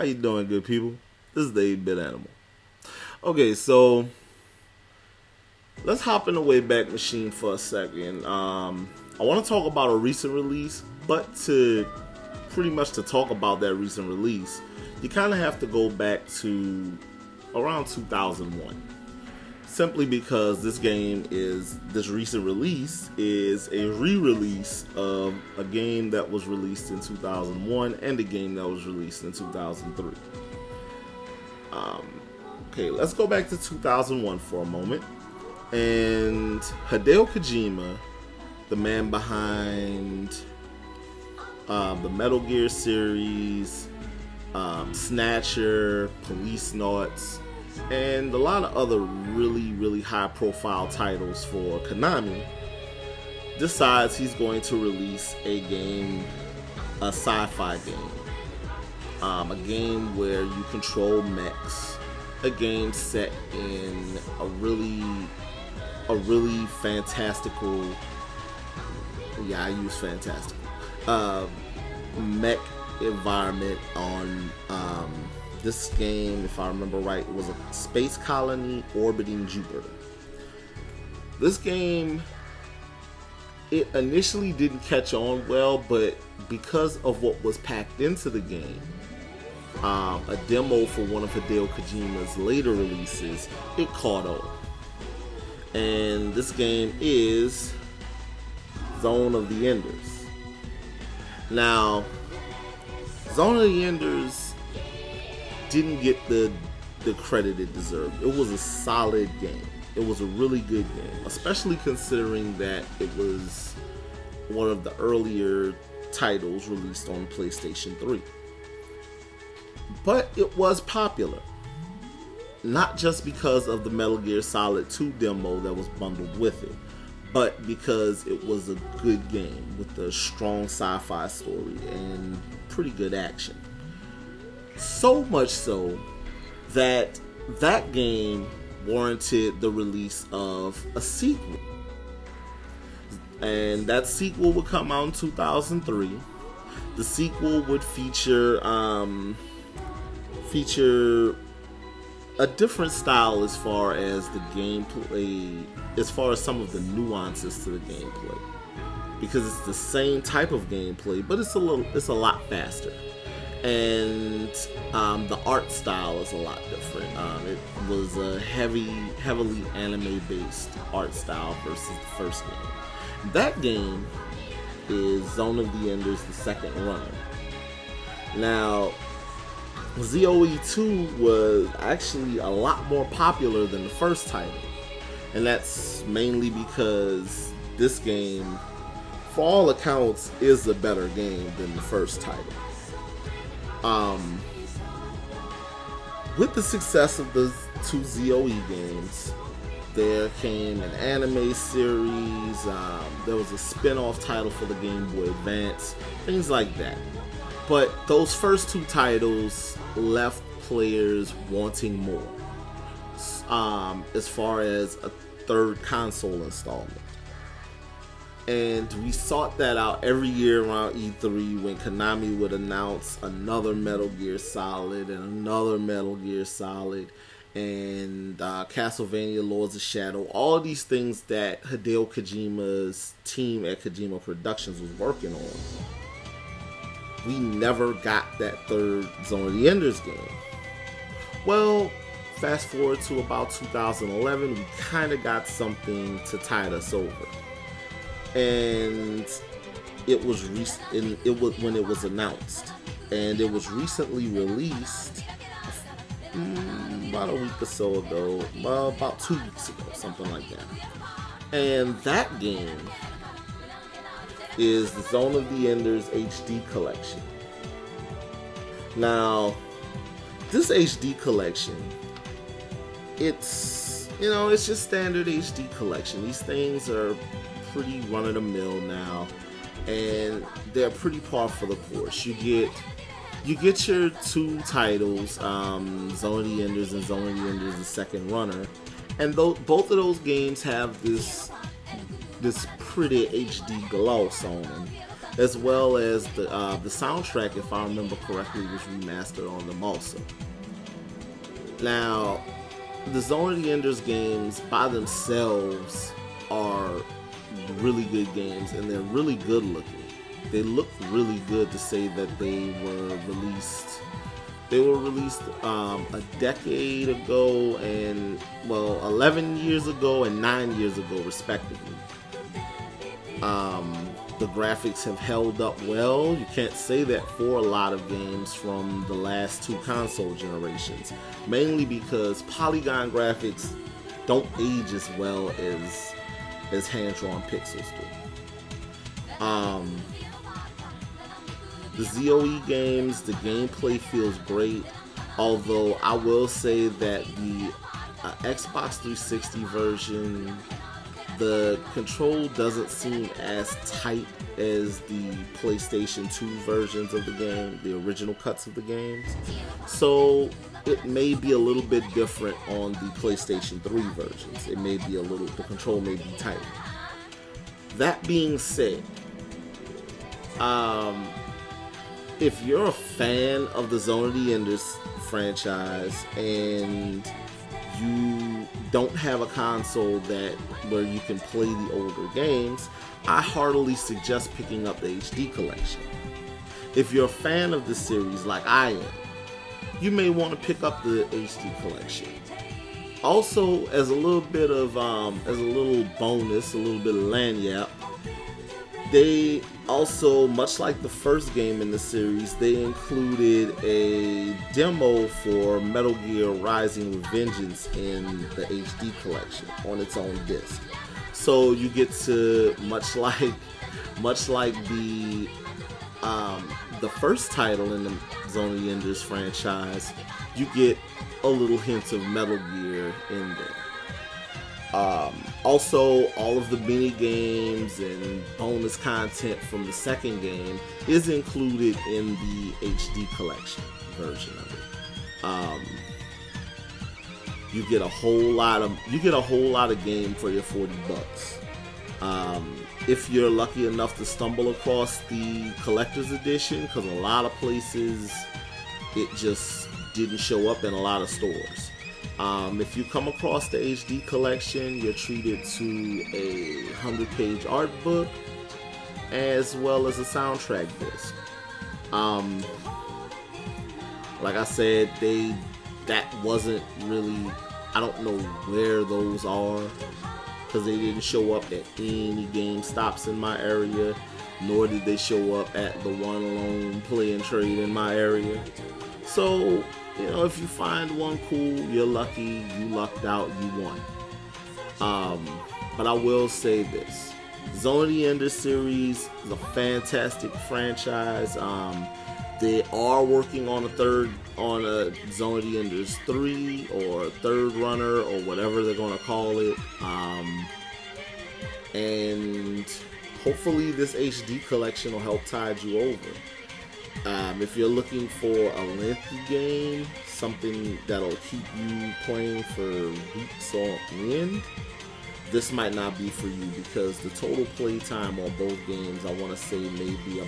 you doing, good people? This is the 8-Bit Animal. Okay, so let's hop in the Wayback Machine for a second. I want to talk about a recent release, but to talk about that recent release, you kind of have to go back to around 2001. Simply because this recent release is a re-release of a game that was released in 2001 and a game that was released in 2003. Okay, let's go back to 2001 for a moment. And Hideo Kojima, the man behind the Metal Gear series, Snatcher, Policenauts, and a lot of other really high-profile titles for Konami, decides he's going to release a sci-fi game, a game where you control mechs, a game set in a really fantastical, I use fantastical, mech environment on this game. If I remember right, it was a space colony orbiting Jupiter. This game, it initially didn't catch on well, but because of what was packed into the game, a demo for one of Hideo Kojima's later releases, it caught on. And this game is Zone of the Enders. Now, Zone of the Enders didn't get the credit it deserved. It was a solid game. It was a really good game, especially considering that it was one of the earlier titles released on PlayStation 3. But it was popular, not just because of the Metal Gear Solid 2 demo that was bundled with it, but because it was a good game with a strong sci-fi story and pretty good action. So much so that that game warranted the release of a sequel. And that sequel would come out in 2003. The sequel would feature a different style as far as the gameplay, as far as some of the nuances to the gameplay, because it's the same type of gameplay, but it's a lot faster, and the art style is a lot different. It was a heavily anime-based art style versus the first game. That game is Zone of the Enders, the second runner. Now, Zoehd 2 was actually a lot more popular than the first title, and that's mainly because this game, for all accounts, is a better game than the first title. With the success of the two Zoehd games, there came an anime series, there was a spin-off title for the Game Boy Advance, things like that. But those first two titles left players wanting more, as far as a third console installment. And we sought that out every year around E3 when Konami would announce another Metal Gear Solid and another Metal Gear Solid and Castlevania Lords of Shadow. All these things that Hideo Kojima's team at Kojima Productions was working on. We never got that third Zone of the Enders game. Well, fast forward to about 2011, we kind of got something to tide us over. And it was when it was announced, and it was recently released about a week or so ago, about 2 weeks ago, something like that. And that game is the Zone of the Enders HD collection. Now, this HD collection, it's just standard HD collection. These things are pretty run-of-the-mill now, and they're pretty par for the course. You get your two titles, Zone of the Enders and Zone of the Enders the Second Runner, and both of those games have this pretty HD gloss on them. as well as the soundtrack, if I remember correctly, was remastered on them also. Now, the Zone of the Enders games by themselves are really good games, and they're really good looking. They look really good to say that they were released. They were released a decade ago and, well, 11 years ago and 9 years ago, respectively. The graphics have held up well. You can't say that for a lot of games from the last two console generations, mainly because polygon graphics don't age as well as hand-drawn pixels do. The Zoehd games, the gameplay feels great, although I will say that the Xbox 360 version, the control doesn't seem as tight as the PlayStation 2 versions of the game, the original cuts of the games. So it may be a little bit different on the PlayStation 3 versions. It may be the control may be tighter. That being said, if you're a fan of the Zone of the Enders franchise and you don't have a console where you can play the older games, I heartily suggest picking up the HD collection. If you're a fan of the series like I am, you may want to pick up the HD collection. Also, as a little bit of as a little bonus, a little bit of lanyap, they also, much like the first game in the series, they included a demo for Metal Gear Rising: Revengeance in the HD collection on its own disc. So you get to, much like the first title in the Zone of the Enders franchise, you get a little hint of Metal Gear in there. Also, all of the mini games and bonus content from the second game is included in the HD collection version of it. You get a whole lot of game for your $40. If you're lucky enough to stumble across the collector's edition, because a lot of places it just didn't show up in a lot of stores. If you come across the HD collection, you're treated to a 100-page art book as well as a soundtrack disc. Like I said, that wasn't really, I don't know where those are, because they didn't show up at any GameStops in my area, nor did they show up at the One Lone Play and Trade in my area. So, you know, if you find one cool, you're lucky, you lucked out, you won. But I will say this. Zone of the Enders series is a fantastic franchise. They are working on a Zone of the Enders 3 or Third Runner or whatever they're going to call it. And hopefully this HD collection will help tide you over. If you're looking for a lengthy game, something that'll keep you playing for weeks on end, this might not be for you, because the total play time on both games, I want to say may be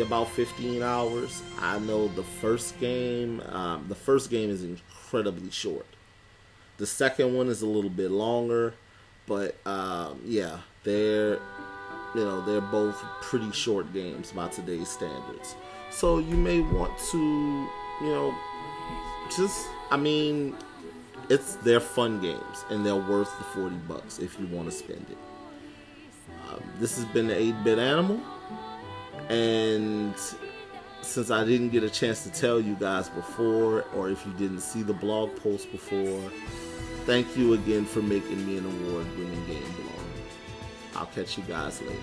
about 15 hours. I know the first game is incredibly short. The second one is a little bit longer, but yeah, they're both pretty short games by today's standards. So you may want to, they're fun games and they're worth the $40 if you want to spend it. This has been the 8-Bit Animal, and since I didn't get a chance to tell you guys before, or if you didn't see the blog post before, thank you again for making me an award-winning game belong. I'll catch you guys later.